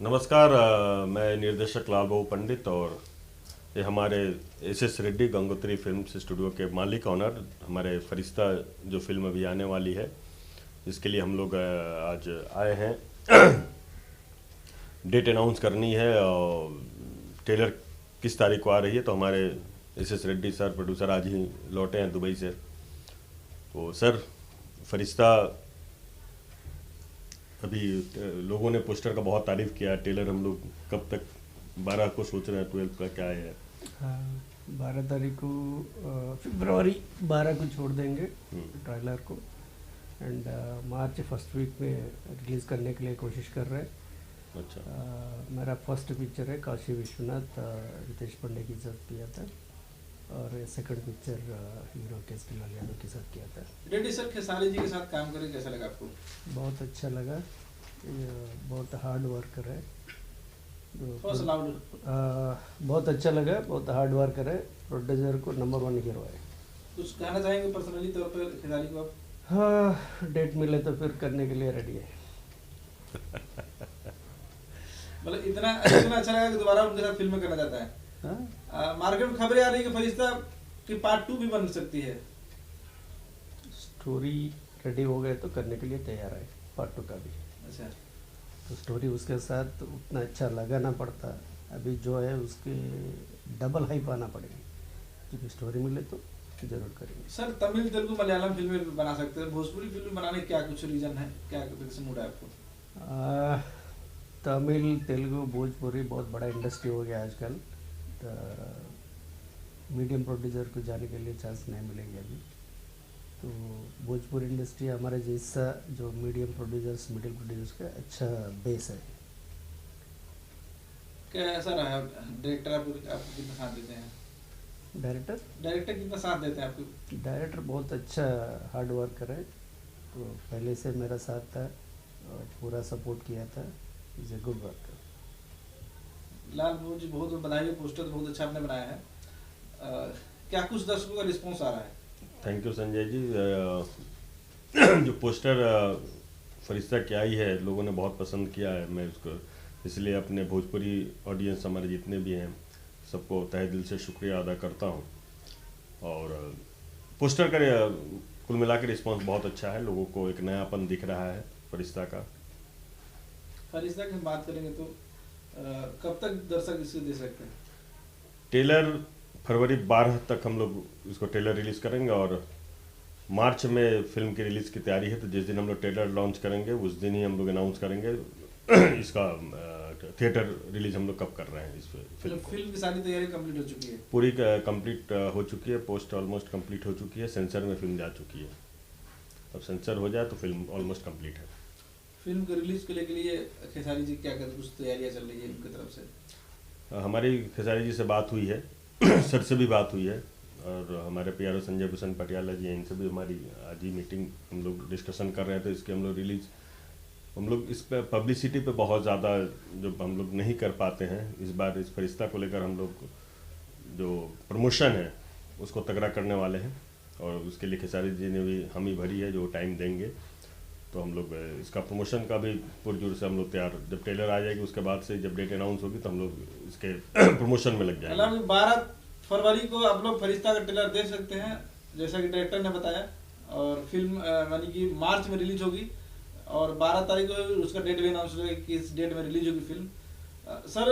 नमस्कार। मैं निर्देशक लाल बाबू पंडित और ये हमारे S Reddy Gangotri films studio के मालिक ऑनर हमारे फरिश्ता जो फिल्म अभी आने वाली है, इसके लिए हम लोग आज आए हैं। डेट अनाउंस करनी है और ट्रेलर किस तारीख को आ रही है, तो हमारे एस रेड्डी सर प्रोड्यूसर आज ही लौटे हैं दुबई से। तो सर, फरिश्ता अभी लोगों ने पोस्टर का बहुत तारीफ किया। ट्रेलर हम लोग कब तक 12 को सोच रहे हैं, 12 का क्या है? हाँ, 12 तारीख को फरवरी 12 को छोड़ देंगे ट्रेलर को। एंड मार्च फर्स्ट वीक में रिलीज़ करने के लिए कोशिश कर रहे हैं। अच्छा। मेरा फर्स्ट पिक्चर है काशी विश्वनाथ, रितेश पांडे के साथ किया था, और second picture hero Kesarilal Yadav के साथ किया था। रेड्डी सर खेसारी जी के साथ काम करके कैसा लगा आपको? बहुत अच्छा लगा। ये बहुत हार्ड वर्कर है। बहुत अच्छा लगा, बहुत हार्ड वर्कर है। प्रोड्यूसर को नंबर 1 हीरो है। कुछ कहना चाहेंगे पर्सनली तौर पर खेसारी को आप? हाँ, डेट मिले तो फिर करने के लिए रेडी है। मतलब इतना अच्छा लगा कि दोबारा उनके साथ फिल्म करना चाहता है। मार्केट में खबरें आ रही है कि फरिश्ता की पार्ट 2 भी बन सकती है। स्टोरी रेडी हो गए तो करने के लिए तैयार है पार्ट 2 का भी। अच्छा, तो स्टोरी उसके साथ उतना अच्छा लगाना पड़ता, अभी जो है उसके डबल हाइप आना पड़ेगी। जब स्टोरी मिले तो जरूर करेंगे। सर तमिल तेलुगु मलयालम फिल्में बना सकते हैं, भोजपुरी फिल्म बनाने क्या कुछ रीजन है, क्या कुछ मूड है आपको? तमिल तेलुगु भोजपुरी बहुत बड़ा इंडस्ट्री हो गया आजकल। तो मीडियम प्रोड्यूसर को जाने के लिए चांस नहीं मिलेंगे अभी। तो भोजपुरी इंडस्ट्री हमारे जैसा जो मिडिल प्रोड्यूसर्स का अच्छा बेस है। कैसा रहा डायरेक्टर? आपको कितना साथ देते हैं? डायरेक्टर कितना साथ देते हैं आपको? डायरेक्टर बहुत अच्छा हार्ड वर्कर है। तो पहले से मेरा साथ था और पूरा सपोर्ट किया था। Is a good worker. Lal Babu ji, बहुत बधाई हो, पोस्टर बहुत अच्छा आपने बनाया है। क्या कुछ दर्शकों का रिस्पॉन्स आ रहा है? Thank you Sanjay ji. जो पोस्टर फरिश्ता की आई है, लोगों ने बहुत पसंद किया है। मैं उसको इसलिए अपने भोजपुरी ऑडियंस हमारे जितने भी हैं सबको तहे दिल से शुक्रिया अदा करता हूँ। और पोस्टर का कुल मिला के रिस्पॉन्स बहुत अच्छा है। लोगों को एक नयापन दिख रहा है फरिश्ता का। फरिश्ता की बात करेंगे तो कब तक दर्शक इसे दे सकते हैं? ट्रेलर फरवरी 12 तक हम लोग इसको ट्रेलर रिलीज़ करेंगे और मार्च में फिल्म की रिलीज़ की तैयारी है। तो जिस दिन हम लोग ट्रेलर लॉन्च करेंगे उस दिन ही हम लोग अनाउंस करेंगे इसका थिएटर रिलीज़ हम लोग कब कर रहे हैं इस फिल्म को। फिल्म की सारी तैयारी कंप्लीट हो चुकी है? पूरी कंप्लीट हो चुकी है। पोस्ट ऑलमोस्ट कंप्लीट हो चुकी है। सेंसर में फिल्म जा चुकी है। अब सेंसर हो जाए तो फिल्म ऑलमोस्ट कंप्लीट है। फिल्म को रिलीज के लिए खेसारी जी क्या कुछ तैयारियां चल रही है उनकी तरफ से? हमारी खेसारी जी से बात हुई है सर से भी बात हुई है, और हमारे प्यारे संजय भूषण पटियाला जी हैं, इनसे भी हमारी आज ही मीटिंग हम लोग डिस्कशन कर रहे थे। इसके हम लोग रिलीज, हम लोग इस पर पब्लिसिटी पे बहुत ज़्यादा जो हम लोग नहीं कर पाते हैं, इस बार इस फरिश्ता को लेकर हम लोग जो प्रमोशन है उसको तगड़ा करने वाले हैं। और उसके लिए खेसारी जी ने भी हामी भरी है, जो टाइम देंगे तो हम लोग इसका प्रमोशन का भी पुरजोर से हम लोग तैयार। जब ट्रेलर आ जाएगी उसके बाद से जब डेट अनाउंस होगी तो हम लोग इसके प्रमोशन में लग जाएंगे। 12 फरवरी को आप लोग फरिश्ता का ट्रेलर देख सकते हैं, जैसा कि डायरेक्टर ने बताया। और फिल्म यानी कि मार्च में रिलीज होगी और 12 तारीख को उसका डेट भी अनाउंस होगा कि किस डेट में रिलीज होगी फिल्म। सर